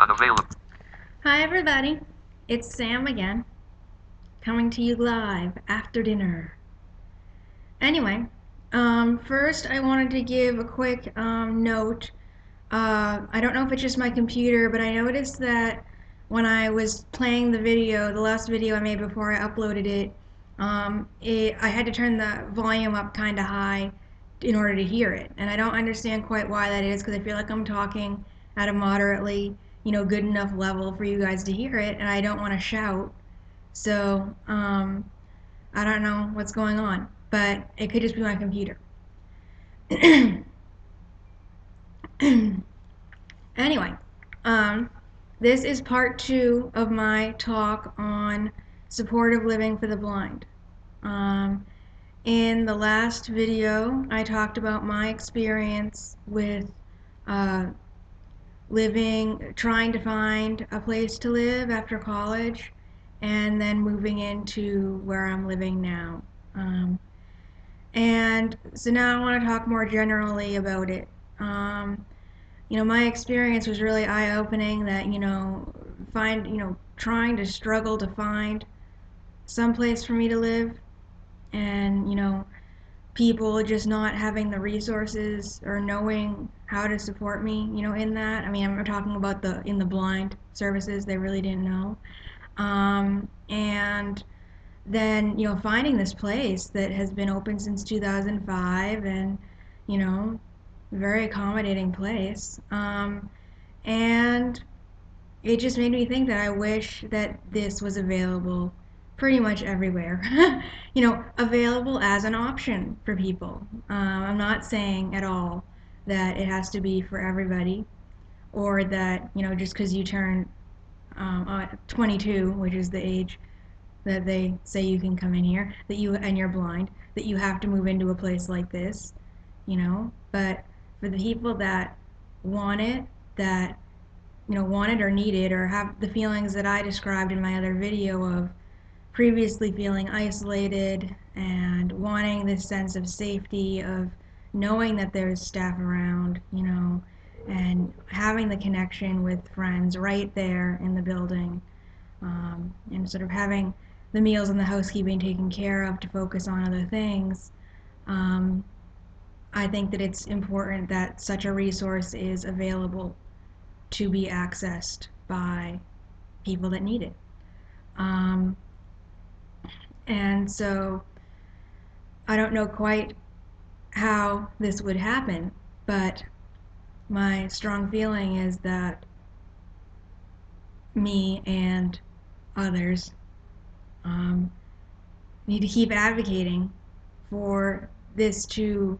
Unavailable. Hi, everybody. It's Sam again, coming to you live after dinner. Anyway, first I wanted to give a quick note. I don't know if it's just my computer, but I noticed that when I was playing the video, the last video I made before I uploaded it, I had to turn the volume up kind of high in order to hear it. And I don't understand quite why that is because I feel like I'm talking at a moderately, good enough level for you guys to hear it, and I don't want to shout. So, I don't know what's going on, but it could just be my computer. Anyway, um, this is part two of my talk on supportive living for the blind. Um, in the last video, I talked about my experience with uh, trying to find a place to live after college, and then moving into where I'm living now. Um, and so now I want to talk more generally about it. Um, my experience was really eye-opening that, trying to struggle to find some place for me to live and, people just not having the resources or knowing how to support me, in that. I mean, I'm talking about in the blind services, they really didn't know. And then, finding this place that has been open since 2005 and, you know, very accommodating place. And it just made me think that I wish that this was available pretty much everywhere. Available as an option for people. I'm not saying at all that it has to be for everybody, or that, just because you turn 22, which is the age that they say you can come in here, and you're blind, that you have to move into a place like this, But for the people that want it, that want it or need it, or have the feelings that I described in my other video of previously feeling isolated and wanting this sense of safety, of knowing that there's staff around, and having the connection with friends right there in the building, and sort of having the meals and the housekeeping taken care of to focus on other things. Um, I think that it's important that such a resource is available to be accessed by people that need it. Um, and so I don't know quite how this would happen, but my strong feeling is that me and others um, need to keep advocating for this to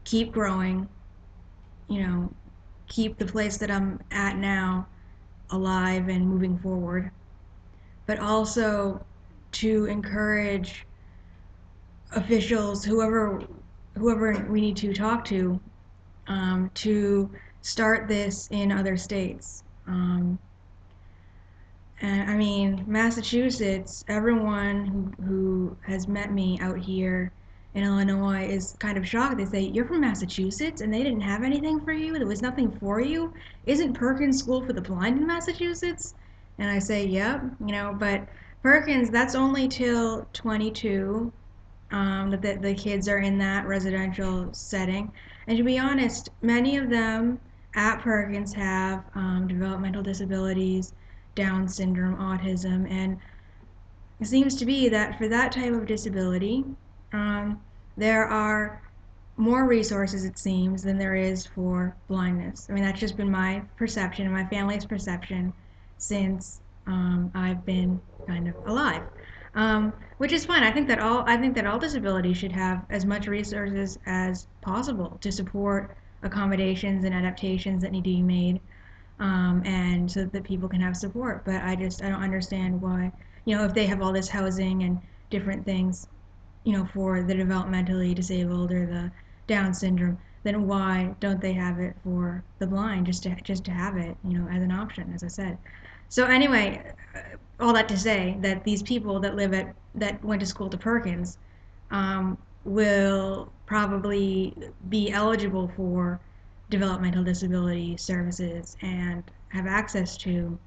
keep growing, you know, keep the place that I'm at now alive and moving forward, but also to encourage officials, whoever we need to talk to start this in other states. And I mean, Massachusetts, everyone who has met me out here in Illinois is kind of shocked. They say, "You're from Massachusetts and they didn't have anything for you? There was nothing for you? Isn't Perkins School for the Blind in Massachusetts?" And I say, "Yep, but Perkins, that's only till 22, that the kids are in that residential setting. And to be honest, many of them at Perkins have developmental disabilities, Down syndrome, autism, and it seems to be that for that type of disability, um, there are more resources, it seems, than there is for blindness. I mean, that's just been my perception and my family's perception since I've been kind of alive. Which is fine. I think that all disabilities should have as much resources as possible to support accommodations and adaptations that need to be made, and so that people can have support. But I don't understand why, if they have all this housing and different things, for the developmentally disabled or the Down syndrome, then why don't they have it for the blind, just to have it, as an option, as I said. So anyway, all that to say that these people that went to school to Perkins, will probably be eligible for developmental disability services and have access to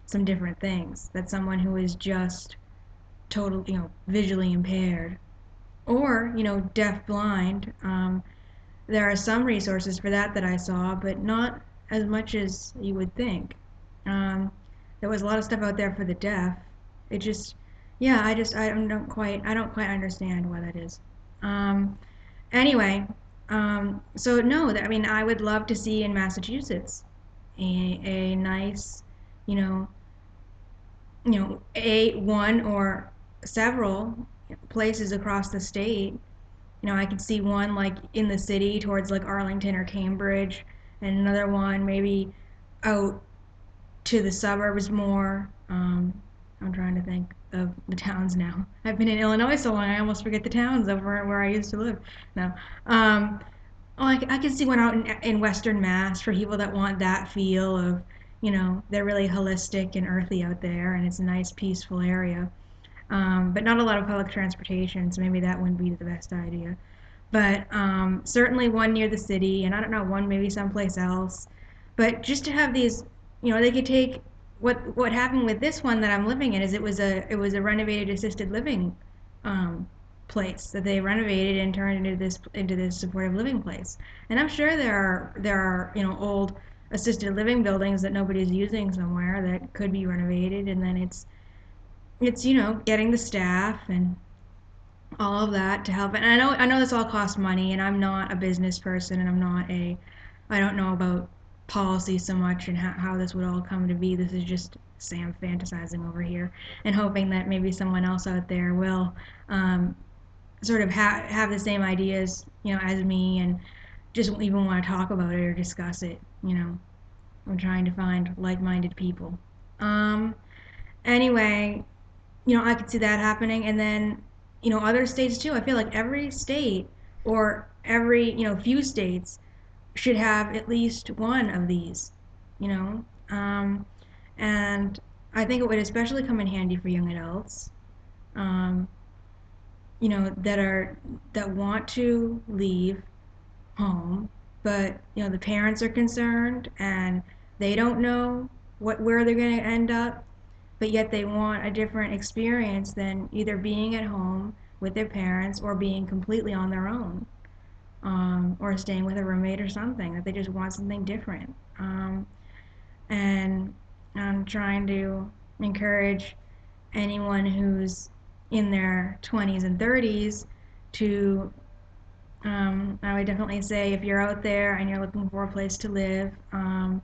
some different things that someone who is just totally, visually impaired or, deaf blind. There are some resources for that I saw, but not as much as you would think. Um, there was a lot of stuff out there for the deaf. It just, yeah, I don't quite understand why that is. Um, anyway, so no, I mean, I would love to see in Massachusetts a nice, you know, a one or several places across the state. I could see one like in the city towards like Arlington or Cambridge, and another one maybe out to the suburbs more. I'm trying to think of the towns now. I've been in Illinois so long, I almost forget the towns over where I used to live. No. I could see one out in Western Mass for people that want that feel of, they're really holistic and earthy out there, and it's a nice, peaceful area. But not a lot of public transportation, so maybe that wouldn't be the best idea. But certainly one near the city, and I don't know, one maybe someplace else. But just to have these, they could take what happened with this one that I'm living in is it was a renovated assisted living um, place that they renovated and turned into this supportive living place. And I'm sure there are old assisted living buildings that nobody's using somewhere that could be renovated, and then it's getting the staff and all of that to help. And I know this all costs money, and I'm not a business person, and I don't know about policy so much and how this would all come to be. This is just Sam fantasizing over here and hoping that maybe someone else out there will um, sort of have the same ideas, as me, and just even want to talk about it or discuss it. I'm trying to find like-minded people. Um, anyway, I could see that happening. And then, other states too. I feel like every state or every, few states should have at least one of these, you know. Um, and I think it would especially come in handy for young adults, um, that want to leave home, but the parents are concerned and they don't know where they're going to end up, but yet they want a different experience than either being at home with their parents or being completely on their own, or staying with a roommate or something. That they just want something different. And I'm trying to encourage anyone who's in their 20s and 30s to I would definitely say if you're out there and you're looking for a place to live, and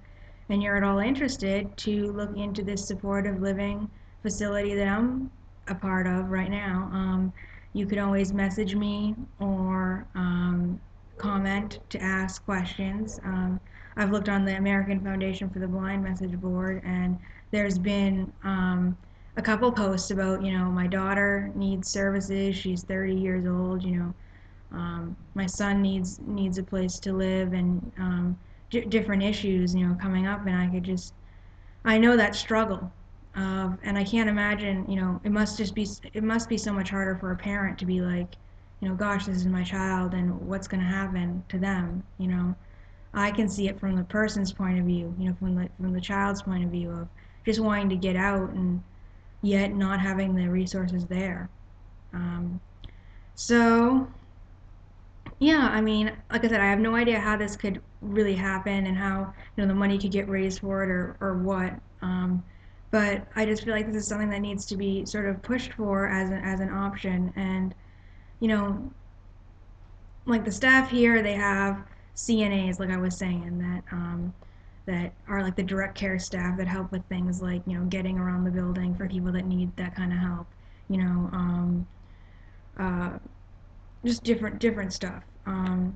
you're at all interested, to look into this supportive living facility that I'm a part of right now. You can always message me or comment to ask questions. I've looked on the American Foundation for the Blind message board, and there's been a couple posts about, my daughter needs services. She's 30 years old. My son needs a place to live, and different issues coming up, and I know that struggle, and I can't imagine. It must be so much harder for a parent to be like, gosh, this is my child, and what's going to happen to them. I can see it from the person's point of view, from the child's point of view of just wanting to get out and yet not having the resources there. Um, so yeah, I mean, like I said, I have no idea how this could really happen and how, the money could get raised for it, or what. But I just feel like this is something that needs to be sort of pushed for as an option. And, you know, like the staff here, they have CNAs, like I was saying, that are like the direct care staff that help with things like, getting around the building for people that need that kind of help. You know, uh, just different stuff. I'm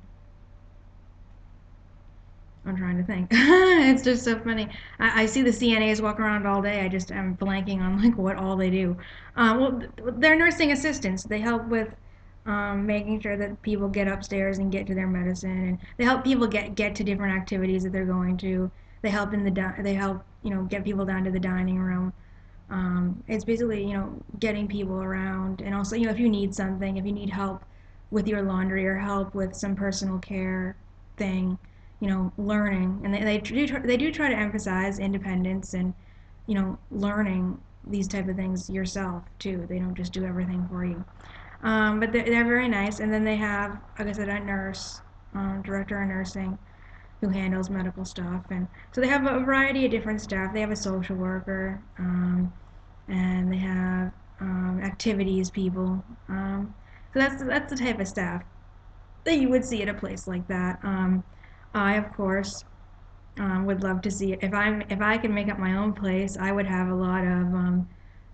trying to think. It's just so funny. I see the CNAs walk around all day. I just am blanking on like what all they do. Well, they're nursing assistants. They help with making sure that people get upstairs and get to their medicine, and they help people get to different activities that they're going to. They help they help get people down to the dining room. It's basically getting people around, and also if you need something, if you need help with your laundry or help with some personal care thing, learning, and they do try to emphasize independence and learning these type of things yourself too. They don't just do everything for you. But they're very nice. And then they have, like I said, a nurse, director of nursing, who handles medical stuff. And so they have a variety of different staff. They have a social worker, and they have activities people. So that's the type of staff that you would see at a place like that. I, of course, would love to see it. If I could make up my own place, I would have a lot of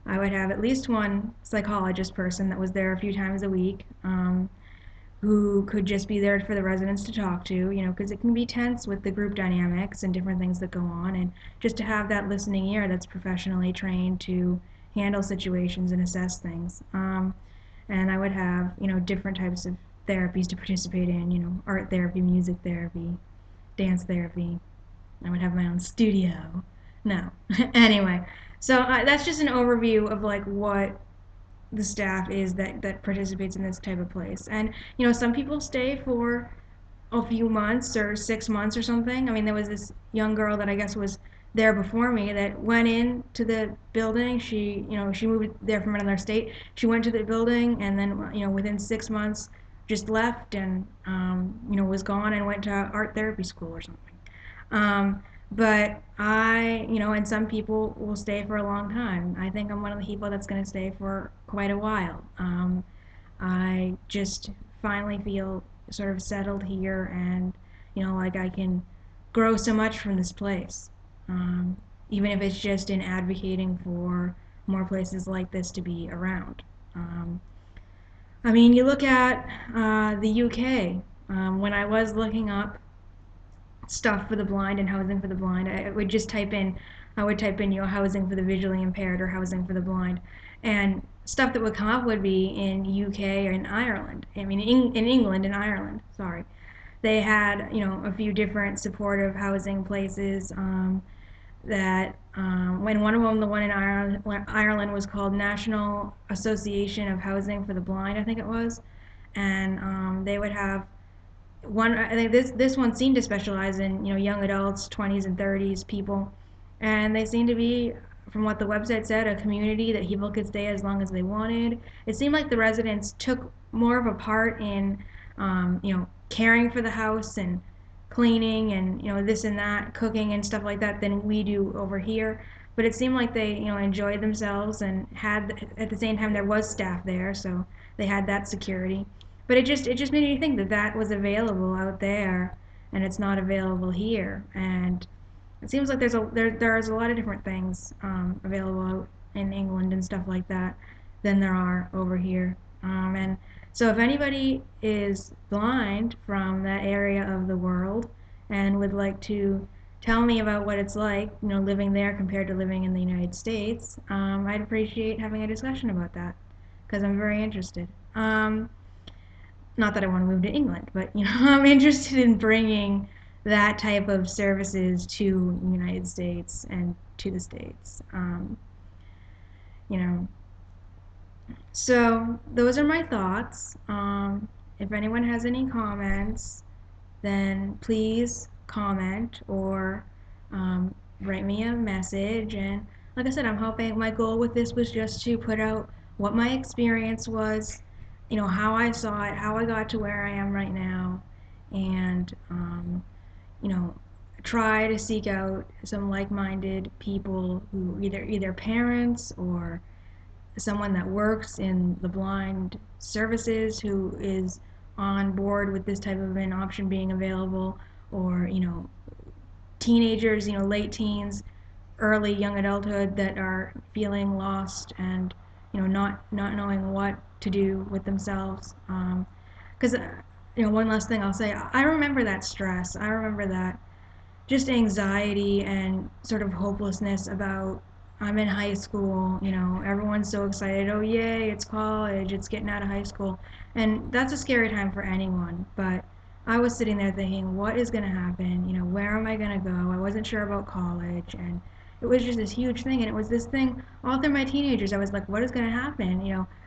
I would have at least one psychologist person that was there a few times a week, who could just be there for the residents to talk to, because it can be tense with the group dynamics and different things that go on, and just to have that listening ear that's professionally trained to handle situations and assess things. And I would have, different types of therapies to participate in, art therapy, music therapy, dance therapy. I would have my own studio. No. Anyway, so that's just an overview of like what the staff is that participates in this type of place. And some people stay for a few months or 6 months or something. I mean, there was this young girl that I guess was there before me that went into the building. She moved there from another state. She went to the building and then, within 6 months, just left and, was gone and went to art therapy school or something. But and some people will stay for a long time. I think I'm one of the people that's going to stay for quite a while. I just finally feel sort of settled here, and like I can grow so much from this place, even if it's just in advocating for more places like this to be around. Um, I mean, you look at the UK. When I was looking up stuff for the blind and housing for the blind, I would type in, housing for the visually impaired or housing for the blind, and stuff that would come up would be in UK and Ireland. I mean, in England and Ireland. Sorry, they had a few different supportive housing places. When one of them, the one in Ireland was called National Association of Housing for the Blind, I think it was, and they would have one. I think this one seemed to specialize in young adults, 20s and 30s people, and they seemed to be, from what the website said, a community that people could stay as long as they wanted. It seemed like the residents took more of a part in caring for the house and cleaning and this and that, cooking and stuff like that, than we do over here. But it seemed like they enjoyed themselves and had, at the same time, there was staff there, so they had that security. But it just made me think that that was available out there, and it's not available here. And it seems like there's a lot of different things available out in England and stuff like that than there are over here. And so if anybody is blind from that area of the world and would like to tell me about what it's like, living there compared to living in the United States, I'd appreciate having a discussion about that because I'm very interested. Not that I want to move to England, but I'm interested in bringing that type of services to the United States and to the States. You know, so those are my thoughts. If anyone has any comments, then please comment or write me a message. And like I said, I'm hoping my goal with this was just to put out what my experience was, how I saw it, how I got to where I am right now, and you know, try to seek out some like-minded people who either parents or someone that works in the blind services who is on board with this type of an option being available, or teenagers, late teens, early young adulthood that are feeling lost and not knowing what to do with themselves. Because one last thing I'll say, I remember that stress. I remember that just anxiety and sort of hopelessness about, I'm in high school, everyone's so excited, oh yay, it's college, it's getting out of high school. And that's a scary time for anyone, but I was sitting there thinking, what is going to happen? Where am I going to go? I wasn't sure about college, and it was just this huge thing, and it was this thing all through my teenagers. I was like, what is going to happen?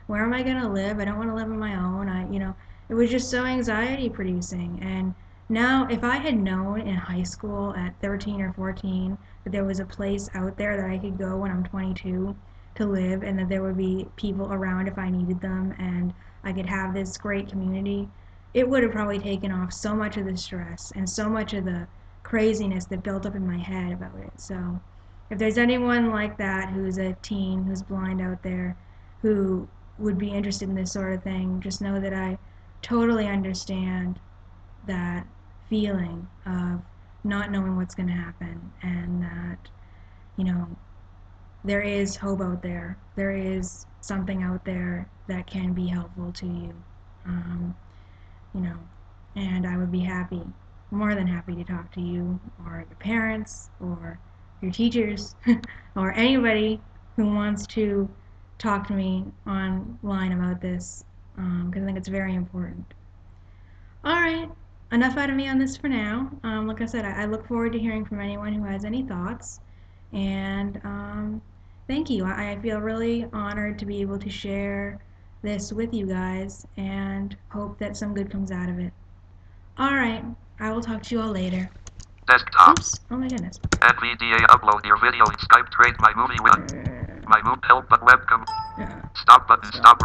Where am I going to live? I don't want to live on my own. It was just so anxiety producing, and Now, if I had known in high school at 13 or 14 that there was a place out there that I could go when I'm 22 to live and that there would be people around if I needed them and I could have this great community, it would have probably taken off so much of the stress and so much of the craziness that built up in my head about it. So, if there's anyone like that who's a teen who's blind out there who would be interested in this sort of thing, just know that I totally understand that feeling of not knowing what's going to happen and that, you know, there is hope out there. There is something out there that can be helpful to you. Um, you know, and I would be happy, more than happy to talk to you or your parents or your teachers or anybody who wants to talk to me online about this because I think it's very important. All right, enough out of me on this for now. Like I said, I look forward to hearing from anyone who has any thoughts. And thank you. I feel really honored to be able to share this with you guys and hope that some good comes out of it. All right, I will talk to you all later. Desktop. Oops, oh my goodness. NVDA upload your video in Skype trade my movie with Uh, my move help but webcam. uh, Stop button stop. stop